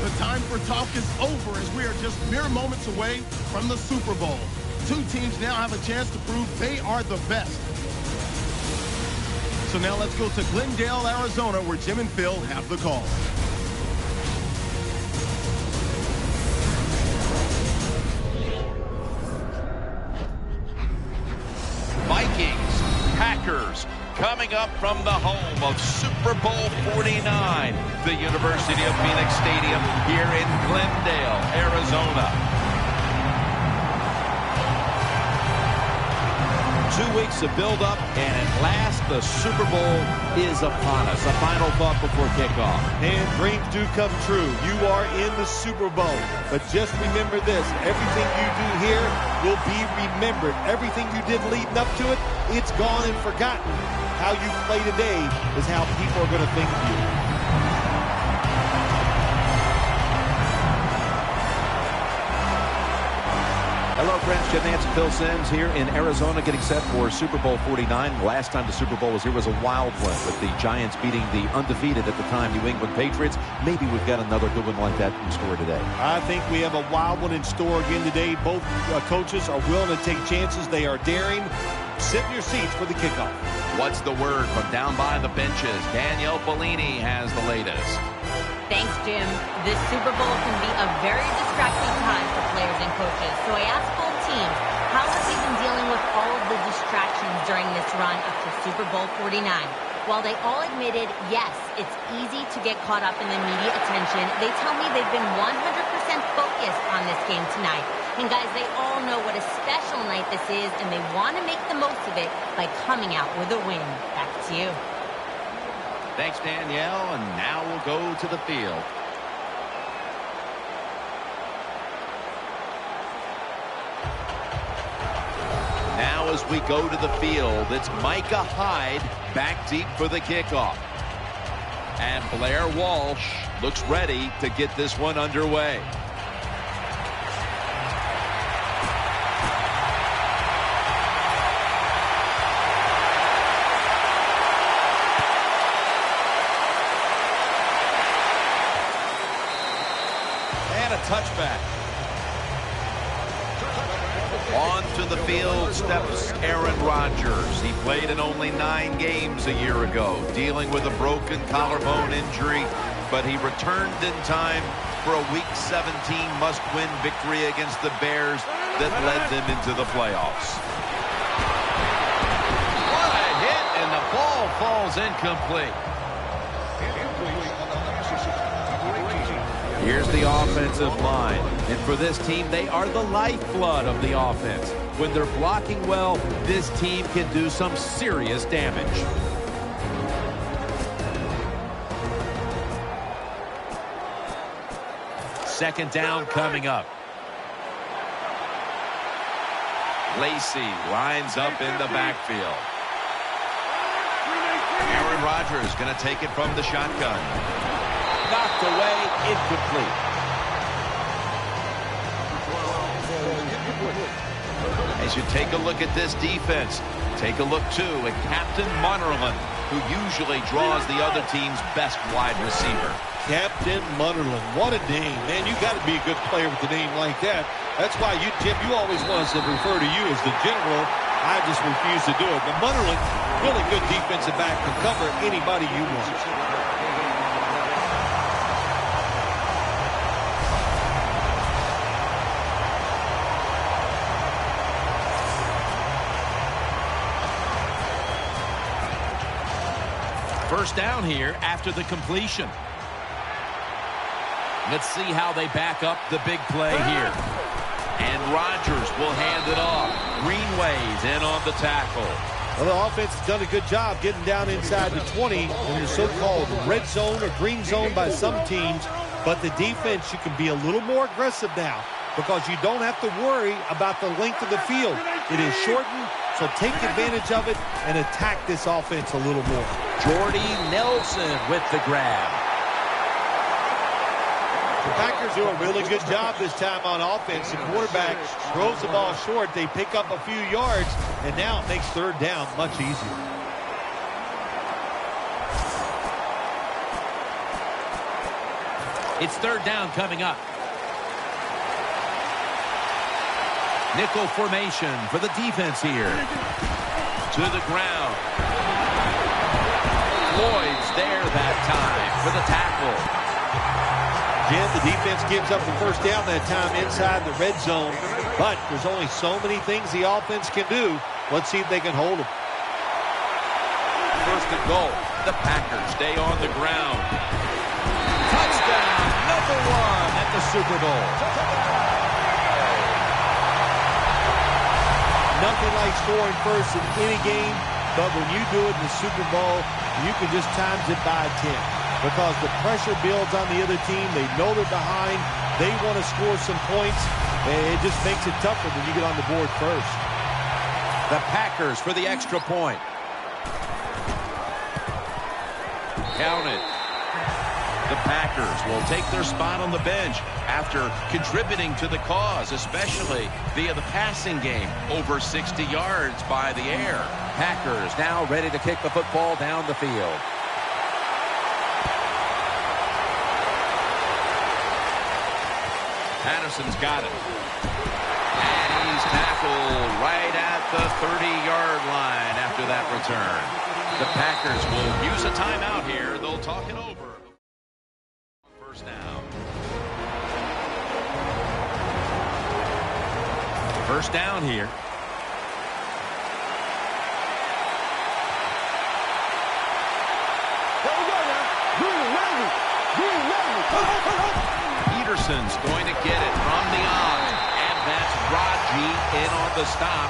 The time for talk is over as we are just mere moments away from the Super Bowl. Two teams now have a chance to prove they are the best. So now let's go to Glendale, Arizona, where Jim and Phil have the call. Vikings, Packers, coming up from the home of Super Bowl 49, the University of Phoenix Stadium here in Glendale, Arizona. 2 weeks of build-up, and at last the Super Bowl is upon us. A final thought before kickoff. And dreams do come true. You are in the Super Bowl. But just remember this, everything you do here will be remembered. Everything you did leading up to it, it's gone and forgotten. How you play today is how people are going to think of you. Hello, friends. Jim Nance and Phil Simms here in Arizona getting set for Super Bowl 49. The last time the Super Bowl was here was a wild one with the Giants beating the undefeated at the time New England Patriots. Maybe we've got another good one like that in store today. I think we have a wild one in store again today. Both coaches are willing to take chances. They are daring. Sit in your seats for the kickoff. What's the word from down by the benches? Danielle Bellini has the latest. Thanks, Jim. This Super Bowl can be a very distracting time for players and coaches. So I asked both teams, how have they been dealing with all of the distractions during this run up to Super Bowl 49? While they all admitted, yes, it's easy to get caught up in the media attention, they tell me they've been 100% focused on this game tonight. And guys, they all know what a special night this is, and they want to make the most of it by coming out with a win. Back to you. Thanks, Danielle, and now we'll go to the field. Now as we go to the field, it's Micah Hyde back deep for the kickoff. And Blair Walsh looks ready to get this one underway. Touchback. Onto the field steps Aaron Rodgers. He played in only 9 games a year ago, dealing with a broken collarbone injury, but he returned in time for a Week 17 must-win victory against the Bears that led them into the playoffs. What a hit, and the ball falls incomplete. Here's the offensive line. And for this team, they are the lifeblood of the offense. When they're blocking well, this team can do some serious damage. Second down coming up. Lacey lines up in the backfield. Aaron Rodgers going to take it from the shotgun. Knocked away, incomplete. As you take a look at this defense, take a look, too, at Captain Munnerlyn, who usually draws the other team's best wide receiver. Captain Munnerlyn, what a name. Man, you got to be a good player with a name like that. That's why, Jim, you always want us to refer to you as the general. I just refuse to do it. But Munnerlyn, really good defensive back to cover anybody you want. First down here after the completion. Let's see how they back up the big play here. And Rodgers will hand it off. Greenway's in on the tackle. Well, the offense has done a good job getting down inside the 20 in the so-called red zone or green zone by some teams. But the defense, you can be a little more aggressive now because you don't have to worry about the length of the field. It is shortened, so take advantage of it and attack this offense a little more. Jordy Nelson with the grab. The Packers do a really good job this time on offense. The quarterback throws the ball short. They pick up a few yards, and now it makes third down much easier. It's third down coming up. Nickel formation for the defense here. To the ground. Lloyd's there that time for the tackle. Again, the defense gives up the first down that time inside the red zone. But there's only so many things the offense can do. Let's see if they can hold them. First and goal. The Packers stay on the ground. Touchdown, number 1 at the Super Bowl. Nothing like scoring first in any game, but when you do it in the Super Bowl, you can just times it by 10 because the pressure builds on the other team. They know they're behind. They want to score some points, and it just makes it tougher when you get on the board first. The Packers for the extra point. Counted. The Packers will take their spot on the bench after contributing to the cause, especially via the passing game. Over 60 yards by the air. Packers now ready to kick the football down the field. Patterson's got it. And he's tackled right at the 30-yard line after that return. The Packers will use a timeout here. They'll talk it over. First down. First down here. Peterson's going to get it from the eye. And that's Raji in on the stop.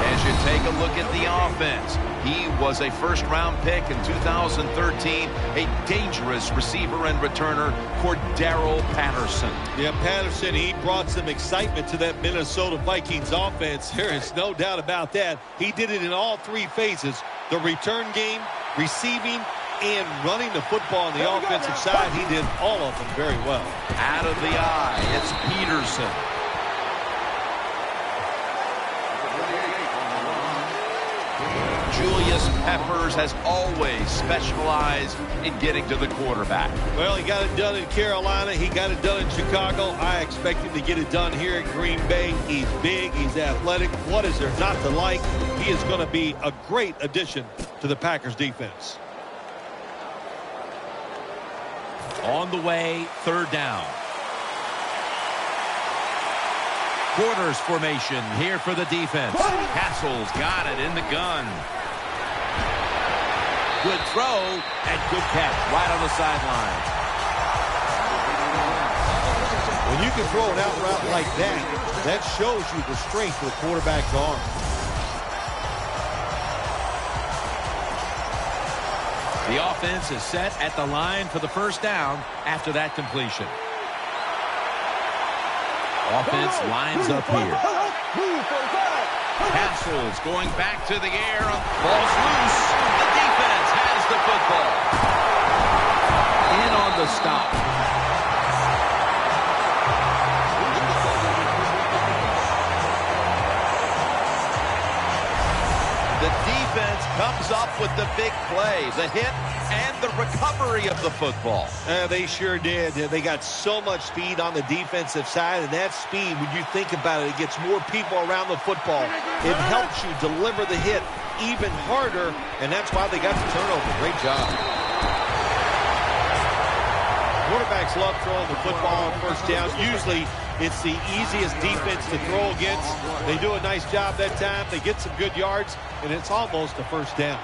As you take a look at the offense, he was a first-round pick in 2013, a dangerous receiver and returner, Cordero Patterson. Yeah, Patterson, he brought some excitement to that Minnesota Vikings offense. There is no doubt about that. He did it in all three phases, the return game, receiving, and running the football on the offensive side. He did all of them very well. Out of the eye, it's Peterson. Julius Peppers has always specialized in getting to the quarterback. Well, he got it done in Carolina. He got it done in Chicago. I expect him to get it done here at Green Bay. He's big. He's athletic. What is there not to like? He is going to be a great addition to the Packers defense. On the way, third down. Quarters formation here for the defense. Castle's got it in the gun. Good throw and good catch right on the sideline. When you can throw an out route like that, that shows you the strength of the quarterback's arm. The offense is set at the line for the first down after that completion. Offense lines up here. Castle's going back to the air. Ball's loose. The defense has the football. In on the stop. The defense comes up with the big play, the hit, and the recovery of the football. They sure did. They got so much speed on the defensive side, and that speed, when you think about it, it gets more people around the football. It helps you deliver the hit even harder, and that's why they got the turnover. Great job. Quarterbacks love throwing the football on first down. Usually, it's the easiest defense to throw against. They do a nice job that time. They get some good yards, and it's almost a first down.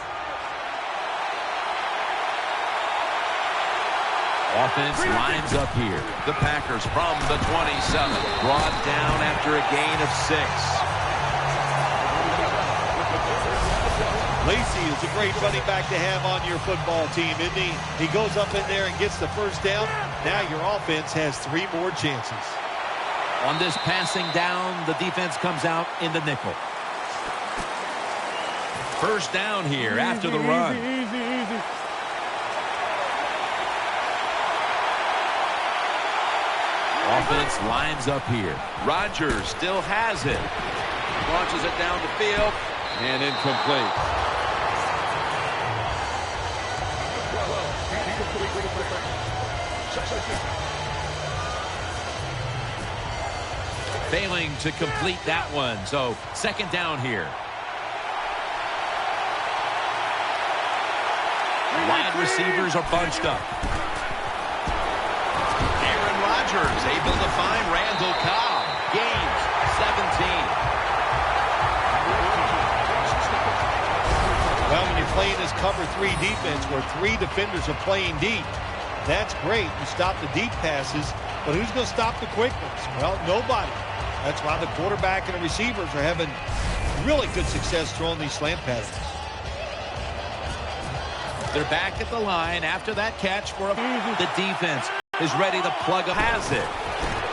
Offense lines up here. The Packers from the 27, brought down after a gain of 6. Lacy is a great running back to have on your football team, isn't he? He goes up in there and gets the first down. Now your offense has 3 more chances. On this passing down, the defense comes out in the nickel. First down here after the run. Offense lines up here. Rodgers still has it. Launches it down the field and incomplete. Failing to complete that one. So second down here. Wide receivers are bunched up. Aaron Rodgers able to find Randall Cobb. Gains 17. Well, when you're playing this cover 3 defense where 3 defenders are playing deep, that's great. You stop the deep passes, but who's going to stop the quick ones? Well, nobody. That's why the quarterback and the receivers are having really good success throwing these slant passes. They're back at the line after that catch for the defense is ready to plug up. Has it.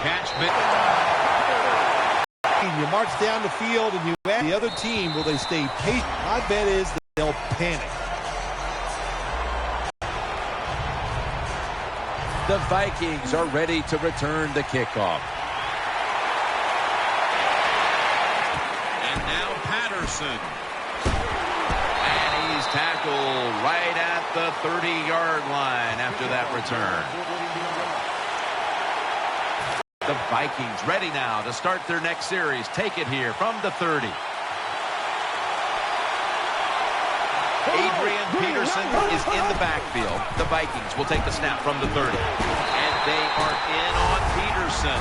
Catch mid. You march down the field and you ask the other team, will they stay patient? My bet is that they'll panic. The Vikings are ready to return the kickoff. And now Patterson. And he's tackled right at the 30-yard line after that return. The Vikings ready now to start their next series. Take it here from the 30. Adrian Peterson is in the backfield. The Vikings will take the snap from the 30. And they are in on Peterson.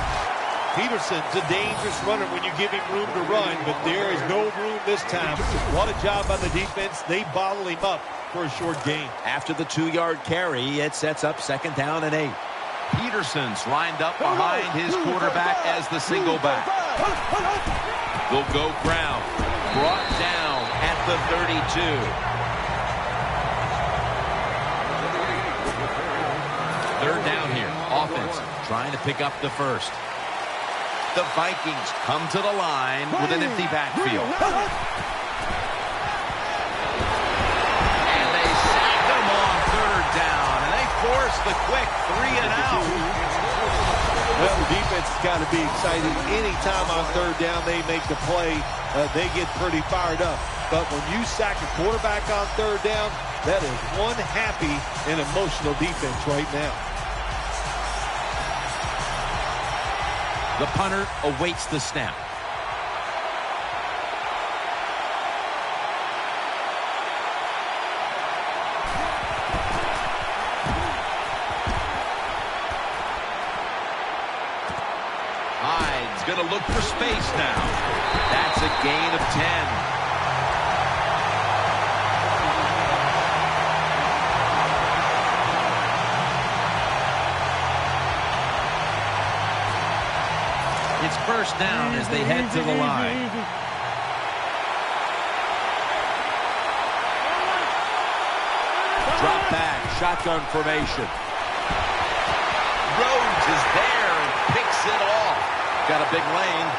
Peterson's a dangerous runner when you give him room to run, but there is no room this time. What a job by the defense. They bottle him up for a short gain. After the 2-yard carry, it sets up second down and 8. Peterson's lined up behind his quarterback as the single back. They'll go ground. Brought down at the 32. Third down here. Offense trying to pick up the first. The Vikings come to the line with an empty backfield. And they sack them on third down. And they force the quick 3-and-out. Well, the defense has got to be excited. Anytime on third down they make the play, they get pretty fired up. But when you sack a quarterback on third down, that is one happy and emotional defense right now. The punter awaits the snap. Going to look for space now. That's a gain of 10. It's first down as they head to the line. Drop back, shotgun formation. Rhodes is there and picks it off. Got a big lane.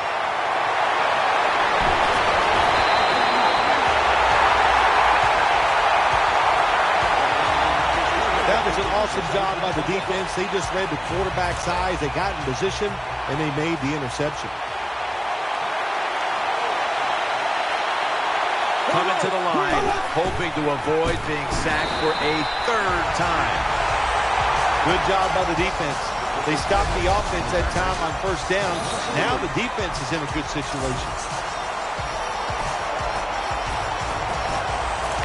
That was an awesome job by the defense. They just read the quarterback's eyes. They got in position, and they made the interception. Coming to the line, hoping to avoid being sacked for a third time. Good job by the defense. They stopped the offense that time on first down. Now the defense is in a good situation.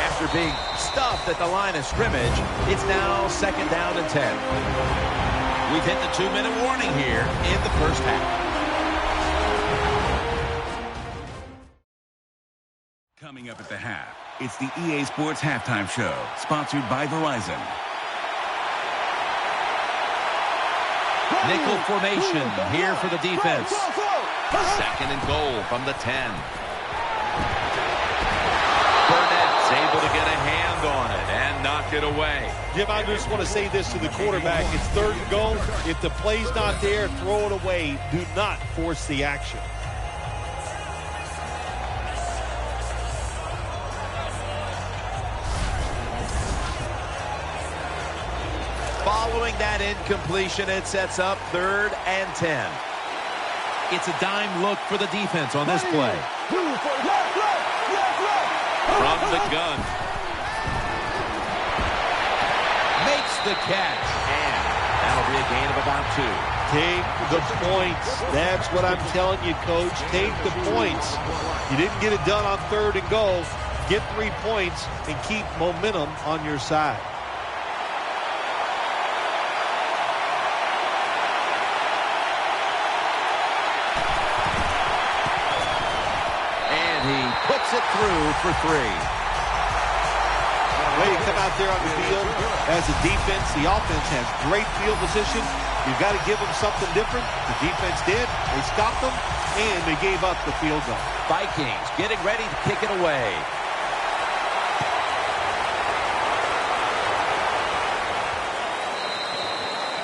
After being stuffed at the line of scrimmage, it's now second down and 10. We've hit the 2-minute warning here in the first half. Coming up at the half, it's the EA Sports Halftime Show, sponsored by Verizon. Nickel formation here for the defense. Second and goal from the 10. Burnett's able to get a hand on it and knock it away. Jim, I just want to say this to the quarterback. It's third and goal. If the play's not there, throw it away. Do not force the action. Following that incompletion, it sets up third and 10. It's a dime look for the defense on this play. From the gun. Makes the catch, and that'll be a gain of about 2. Take the points. That's what I'm telling you, Coach. Take the points. You didn't get it done on 3rd and goal. Get 3 points and keep momentum on your side. And he puts it through for 3. Way to come out there on the field as a defense. The offense has great field position. You've got to give them something different. The defense did. They stopped them, and they gave up the field goal. Vikings getting ready to kick it away.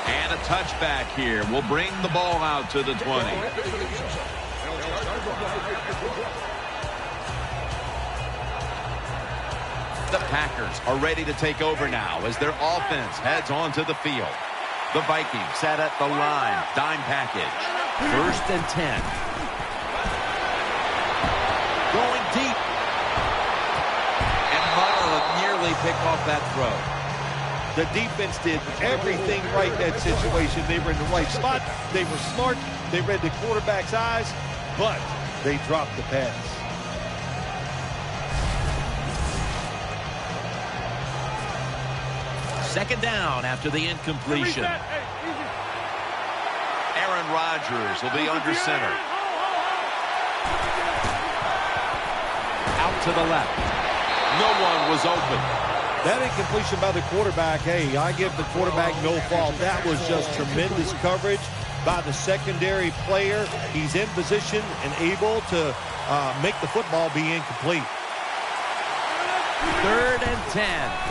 And a touchback here will bring the ball out to the 20. The Packers are ready to take over now as their offense heads onto the field. The Vikings set at the line. Dime package. 1st and 10. Going deep. And Muddle will nearly pick off that throw. The defense did everything right in that situation. They were in the right spot. They were smart. They read the quarterback's eyes, but they dropped the pass. Second down after the incompletion. Aaron Rodgers will be under center. Out to the left. No one was open. That incompletion by the quarterback, hey, I give the quarterback no fault. That was just tremendous coverage by the secondary player. He's in position and able to make the football be incomplete. 3rd and 10.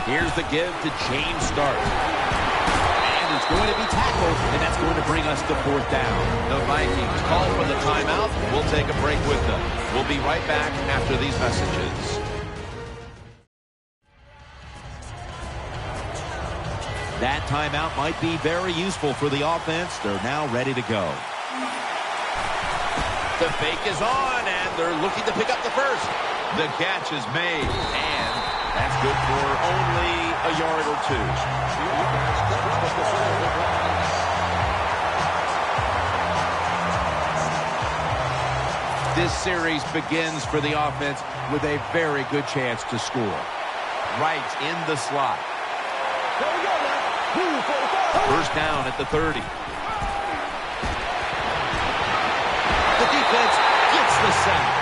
Here's the give to James Stark. And it's going to be tackled, and that's going to bring us to 4th down. The Vikings call for the timeout. We'll take a break with them. We'll be right back after these messages. That timeout might be very useful for the offense. They're now ready to go. The fake is on, and they're looking to pick up the first. The catch is made, and that's good for only a yard or 2. This series begins for the offense with a very good chance to score. Right in the slot. 1st down at the 30. The defense gets the sack.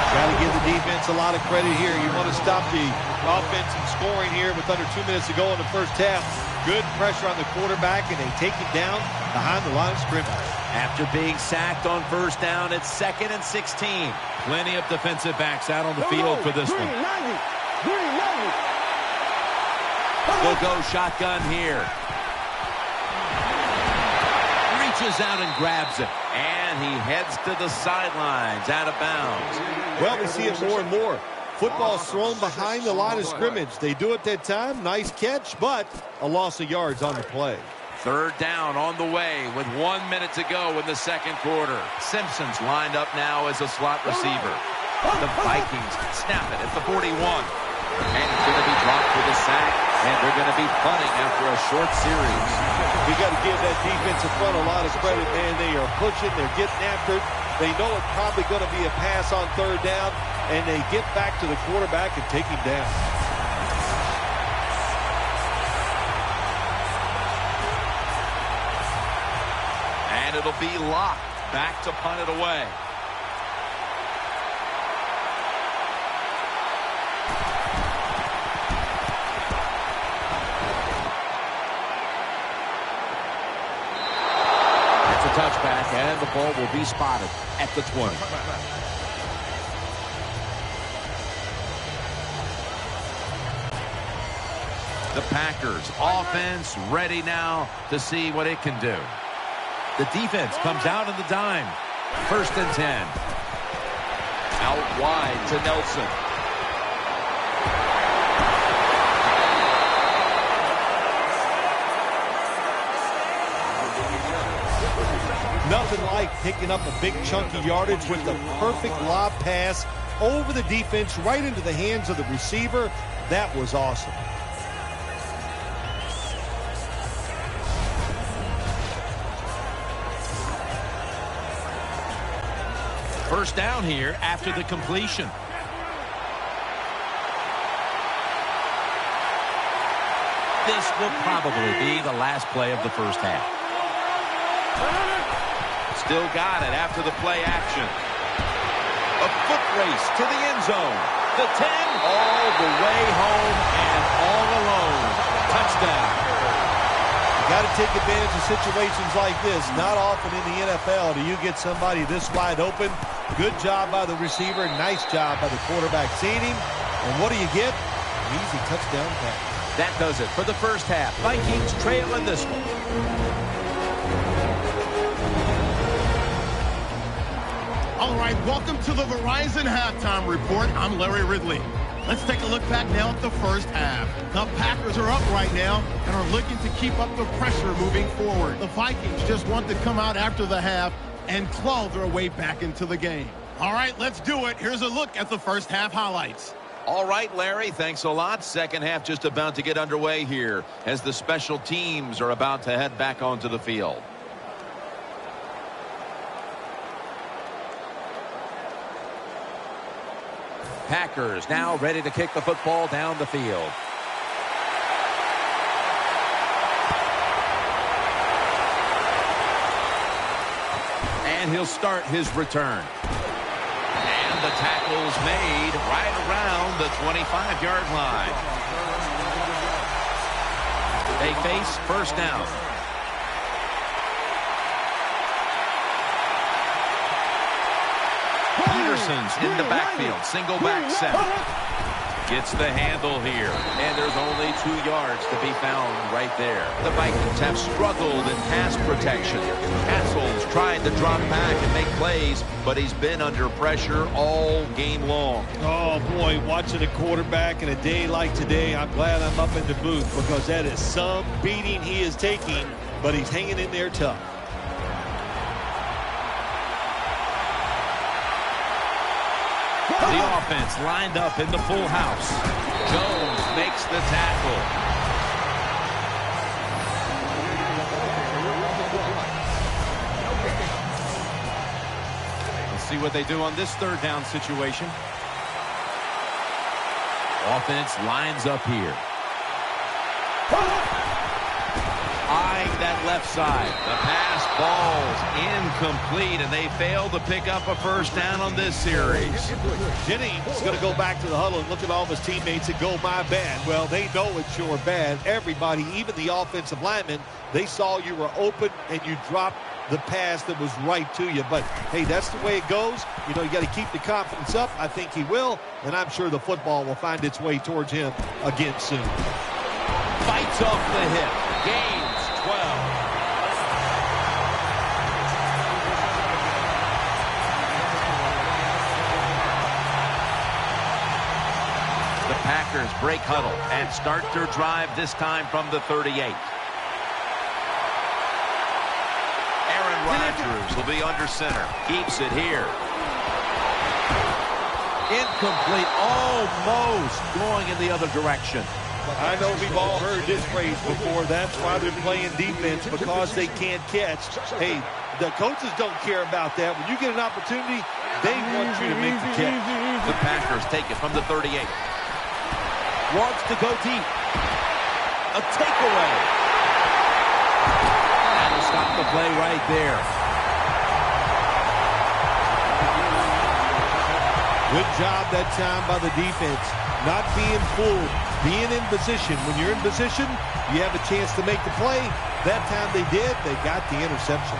Got to give the defense a lot of credit here. You want to stop the offense from scoring here with under 2 minutes to go in the first half. Good pressure on the quarterback, and they take it down behind the line of scrimmage. After being sacked on 1st down, it's 2nd and 16. Plenty of defensive backs out on the field for this one. They'll go shotgun here. Reaches out and grabs it. And he heads to the sidelines, out of bounds. Well, we see it more and more. Football's thrown behind the line of scrimmage. They do it that time. Nice catch, but a loss of yards on the play. 3rd down on the way with 1 minute to go in the 2nd quarter. Simpson's lined up now as a slot receiver. The Vikings snap it at the 41. And it's going to be dropped for the sack, and they're going to be punting after a short series. You got to give that defensive front a lot of credit, man. They are pushing, they're getting after it. They know it's probably going to be a pass on 3rd down, and they get back to the quarterback and take him down. And it'll be locked back to punt it away. Touchback, and the ball will be spotted at the 20. The Packers offense ready now to see what it can do. The defense comes out in the dime. 1st and 10. Out wide to Nelson. Nothing like picking up a big chunky yardage with the perfect lob pass over the defense, right into the hands of the receiver. That was awesome. First down here after the completion. This will probably be the last play of the first half. Still got it after the play action. A foot race to the end zone. The 10, all the way home and all alone. Touchdown. You got to take advantage of situations like this. Not often in the NFL do you get somebody this wide open. Good job by the receiver. Nice job by the quarterback seeing him. And what do you get? An easy touchdown pass. That does it for the first half. Vikings trail in this one. All right, welcome to the Verizon Halftime Report. I'm Larry Ridley. Let's take a look back now at the first half. The Packers are up right now and are looking to keep up the pressure moving forward. The Vikings just want to come out after the half and claw their way back into the game. All right, let's do it. Here's a look at the first half highlights. All right, Larry, thanks a lot. Second half just about to get underway here as the special teams are about to head back onto the field. Packers now ready to kick the football down the field. And he'll start his return. And the tackle's made right around the 25-yard line. They face first down. Peterson's in the backfield. Single back set. Gets the handle here. And there's only 2 yards to be found right there. The Vikings have struggled in pass protection. Castle's tried to drop back and make plays, but he's been under pressure all game long. Oh, boy, watching a quarterback in a day like today, I'm glad I'm up in the booth because that is some beating he is taking, but he's hanging in there tough. The offense lined up in the full house. Jones makes the tackle. Let's see what they do on this third down situation. Offense lines up here. Eyeing that left side. The pass falls incomplete, and they fail to pick up a first down on this series. Jennings is going to go back to the huddle and look at all of his teammates and go, my bad. Well, they know it's your bad. Everybody, even the offensive linemen, they saw you were open and you dropped the pass that was right to you. But, hey, that's the way it goes. You know, you got to keep the confidence up. I think he will, and I'm sure the football will find its way towards him again soon. Fights off the hip. Gains 12. The Packers break huddle and start their drive this time from the 38. Aaron Rodgers will be under center. Keeps it here. Incomplete. Almost going in the other direction. I know we've all heard this phrase before. That's why they're playing defense, because they can't catch. Hey, the coaches don't care about that. When you get an opportunity, they want you to make the catch. The Packers take it from the 38. Wants to go deep. A takeaway. That'll stop the play right there. Good job that time by the defense. Not being fooled. Being in position. When you're in position, you have a chance to make the play. That time they did. They got the interception.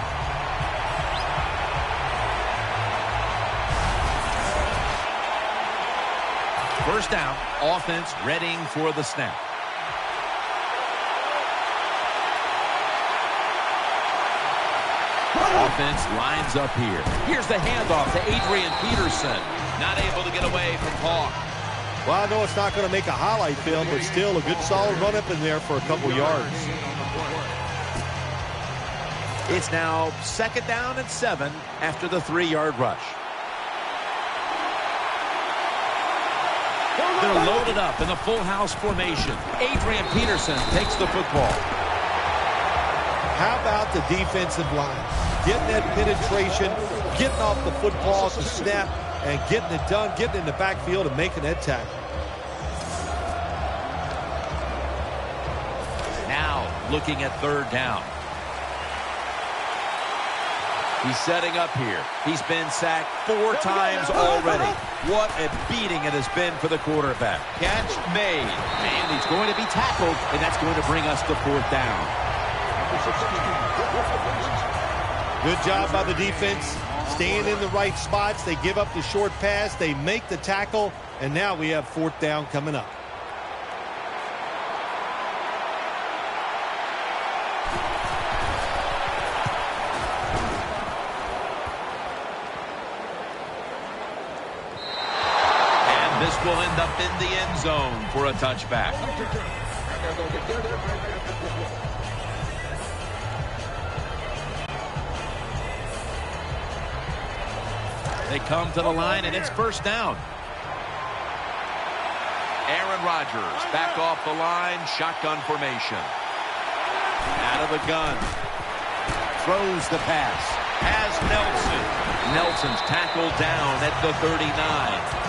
First down. Offense readying for the snap. Offense lines up here. Here's the handoff to Adrian Peterson. Not able to get away from Hawk. Well, I know it's not going to make a highlight film, but still a good solid run up in there for a couple yards. It's now second down and 7 after the 3-yard rush. They're loaded up in the full house formation. Adrian Peterson takes the football. How about the defensive line? Getting that penetration, getting off the football to snap, and getting it done, getting in the backfield and making that tackle. Now looking at third down. He's setting up here. He's been sacked 4 times already. What a beating it has been for the quarterback. Catch made. And he's going to be tackled, and that's going to bring us to 4th down. Good job by the defense. Staying in the right spots. They give up the short pass. They make the tackle. And now we have 4th down coming up. This will end up in the end zone for a touchback. They come to the line, and it's 1st down. Aaron Rodgers back off the line, shotgun formation. Out of the gun. Throws the pass. Has Nelson. Nelson's tackled down at the 39.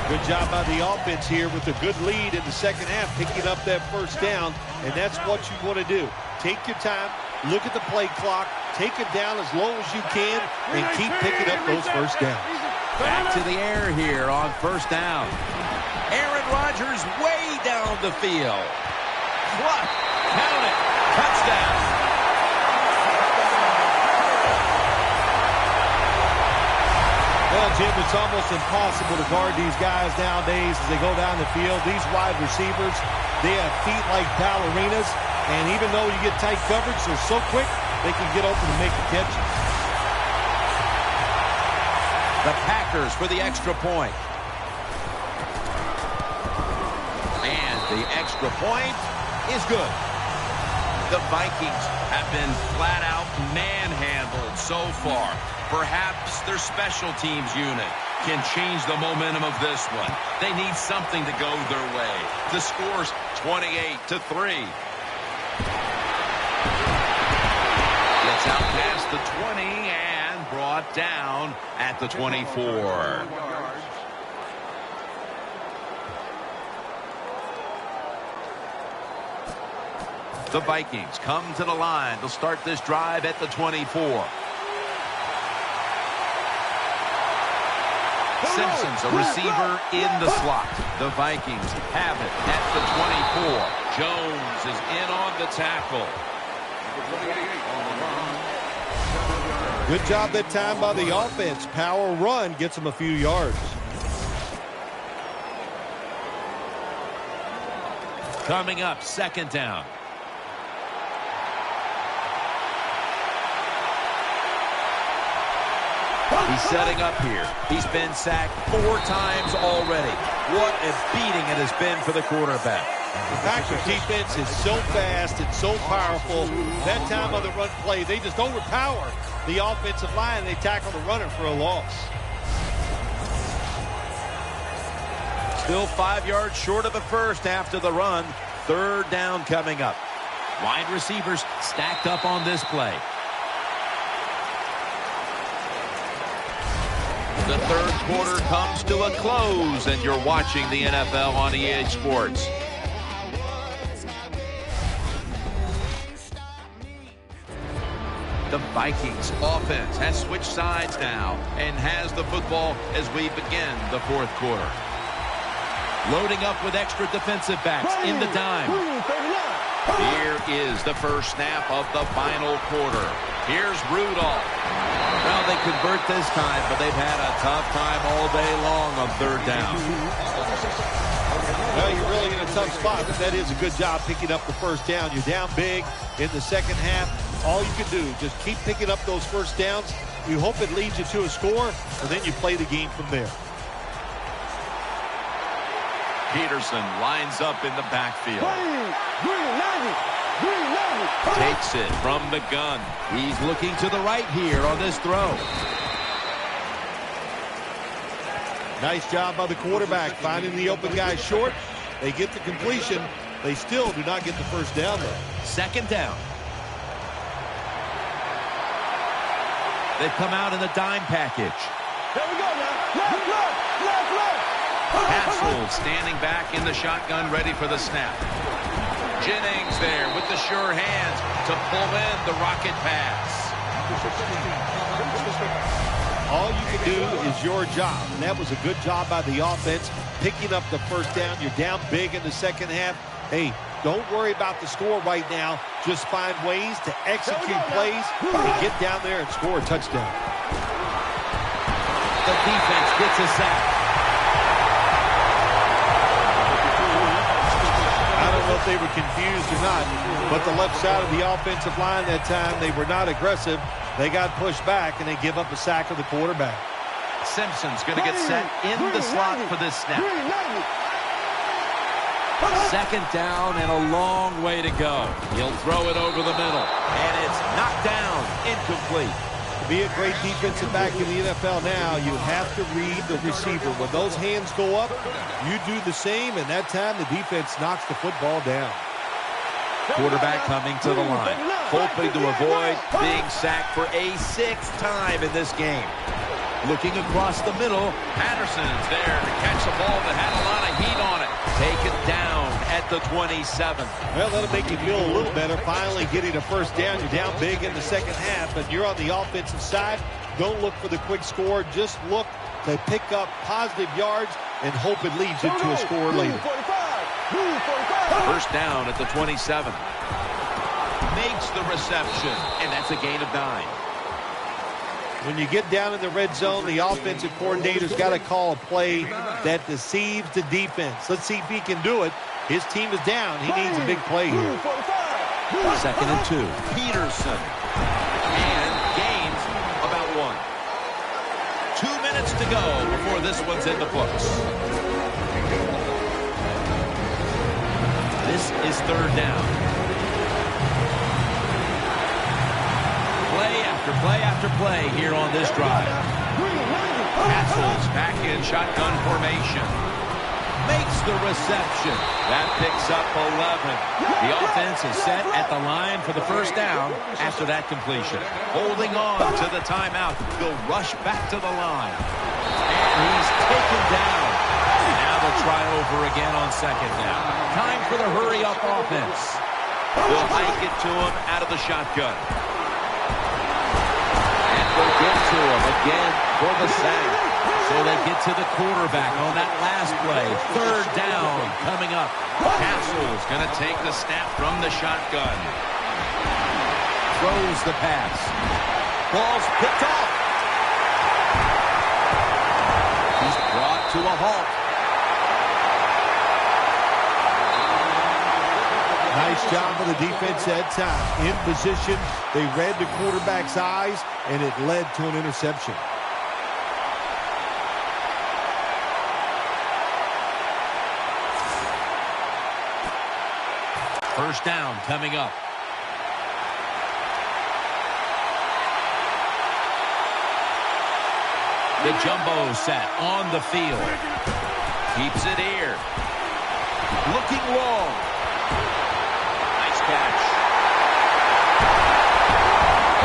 Good job by the offense here with a good lead in the second half, picking up that 1st down, and that's what you want to do. Take your time, look at the play clock, take it down as low as you can, and keep picking up those 1st downs. Back to the air here on 1st down. Aaron Rodgers way down the field. What? Count it. Touchdown. Well, Jim, it's almost impossible to guard these guys nowadays as they go down the field. These wide receivers, they have feet like ballerinas, and even though you get tight coverage, they're so quick, they can get open and make the catches. The Packers for the extra point. And the extra point is good. The Vikings have been flat out manhandled so far. Perhaps their special teams unit can change the momentum of this one. They need something to go their way. The score's 28-3. Gets out past the 20 and brought down at the 24. The Vikings come to the line to start this drive at the 24. Simpson's a receiver in the slot. The Vikings have it at the 24. Jones is in on the tackle. Good job that time by the offense. Power run gets them a few yards. Coming up, 2nd down. He's setting up here. He's been sacked 4 times already. What a beating it has been for the quarterback. The Packers defense is so fast and so powerful. That time on the run play, they just overpower the offensive line. They tackle the runner for a loss. Still 5 yards short of a first after the run. 3rd down coming up. Wide receivers stacked up on this play. The 3rd quarter comes to a close, and you're watching the NFL on EA Sports. The Vikings offense has switched sides now and has the football as we begin the 4th quarter. Loading up with extra defensive backs in the dime. Here is the first snap of the final quarter. Here's Rudolph. Well, they convert this time, but they've had a tough time all day long on 3rd down. Well, you're really in a tough spot, but that is a good job picking up the 1st down. You're down big in the second half. All you can do, just keep picking up those 1st downs. You hope it leads you to a score, and then you play the game from there. Peterson lines up in the backfield. Takes it from the gun. He's looking to the right here on this throw. Nice job by the quarterback finding the open guy short. They get the completion. They still do not get the first down there. Second down. They've come out in the dime package. Here we go now. Left. Castle standing back in the shotgun, ready for the snap. Jennings there with the sure hands to pull in the rocket pass. All you can do is your job, and that was a good job by the offense, picking up the first down. You're down big in the second half. Hey, don't worry about the score right now. Just find ways to execute plays and get down there and score a touchdown. The defense gets a sack. I don't know if they were confused or not, but the left side of the offensive line that time, they were not aggressive. They got pushed back, and they give up a sack of the quarterback. Simpson's going to get set in the slot for this snap. Second down and a long way to go. He'll throw it over the middle, and it's knocked down, incomplete. To be a great defensive back in the NFL now, you have to read the receiver. When those hands go up, you do the same, and that time the defense knocks the football down. Quarterback coming to the line, hoping to avoid being sacked for a sixth time in this game. Looking across the middle, Patterson's there to catch the ball that had a lot of heat on it. Taken down at the 27. Well, that'll make you feel a little better. Finally getting a first down. You're down big in the second half, but you're on the offensive side. Don't look for the quick score. Just look to pick up positive yards and hope it leads you to a score later. First down at the 27. Makes the reception, and that's a gain of 9. When you get down in the red zone, the offensive coordinator's got to call a play that deceives the defense. Let's see if he can do it. His team is down. He needs a big play here. Second and 2. Peterson. And gains about 1. 2 minutes to go before this one's in the books. This is third down. Play after play after play here on this drive. Castle's back in shotgun formation. Makes the reception. That picks up 11. The offense is set at the line for the first down after that completion. Holding on to the timeout. They'll rush back to the line. And he's taken down. Now they'll try over again on second down. Time for the hurry-up offense. They'll hike it to him out of the shotgun. They'll get to him again for the sack. So they get to the quarterback on that last play. Third down coming up. Castle's going to take the snap from the shotgun. Throws the pass. Ball's picked off. He's brought to a halt. Nice job of the defense that time. In position, they read the quarterback's eyes, and it led to an interception. First down coming up. The jumbo set on the field. Keeps it here. Looking long. Nice catch.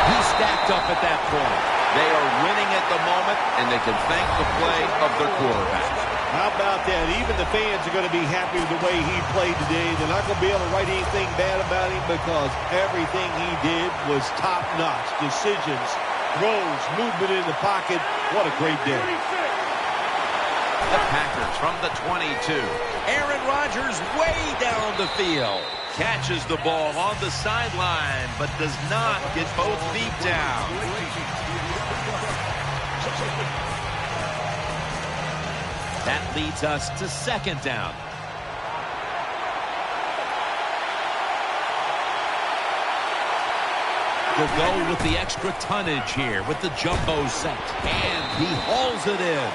He's stacked up at that point. They are winning at the moment, and they can thank the play of their quarterback. How about that? Even the fans are going to be happy with the way he played today. They're not going to be able to write anything bad about him because everything he did was top-notch. Decisions, throws, movement in the pocket. What a great day. The Packers from the 22. Aaron Rodgers way down the field. Catches the ball on the sideline, but does not get both feet down. That leads us to second down. They'll go with the extra tonnage here with the jumbo set. And he hauls it in.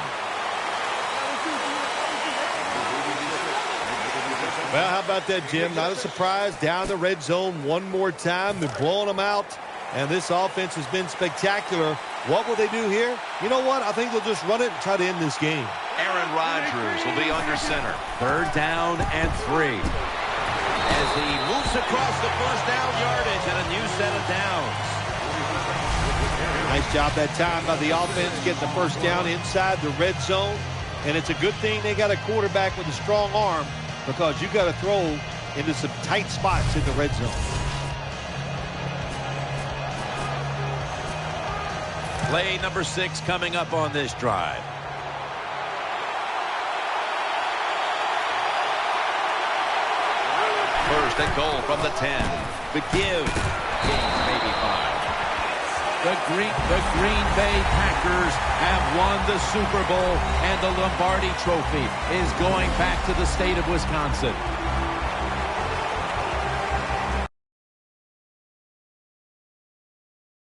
Well, how about that, Jim? Not a surprise. Down the red zone one more time. They're blowing them out. And this offense has been spectacular. What will they do here? You know what? I think they'll just run it and try to end this game. Aaron Rodgers will be under center. 3rd down and 3. As he moves across the first down yardage and a new set of downs. Nice job that time by the offense getting the first down inside the red zone. And it's a good thing they got a quarterback with a strong arm, because you got to throw into some tight spots in the red zone. Play number 6 coming up on this drive. First and goal from the 10. The give. Gains maybe 5. The Green Bay Packers have won the Super Bowl, and the Lombardi Trophy is going back to the state of Wisconsin.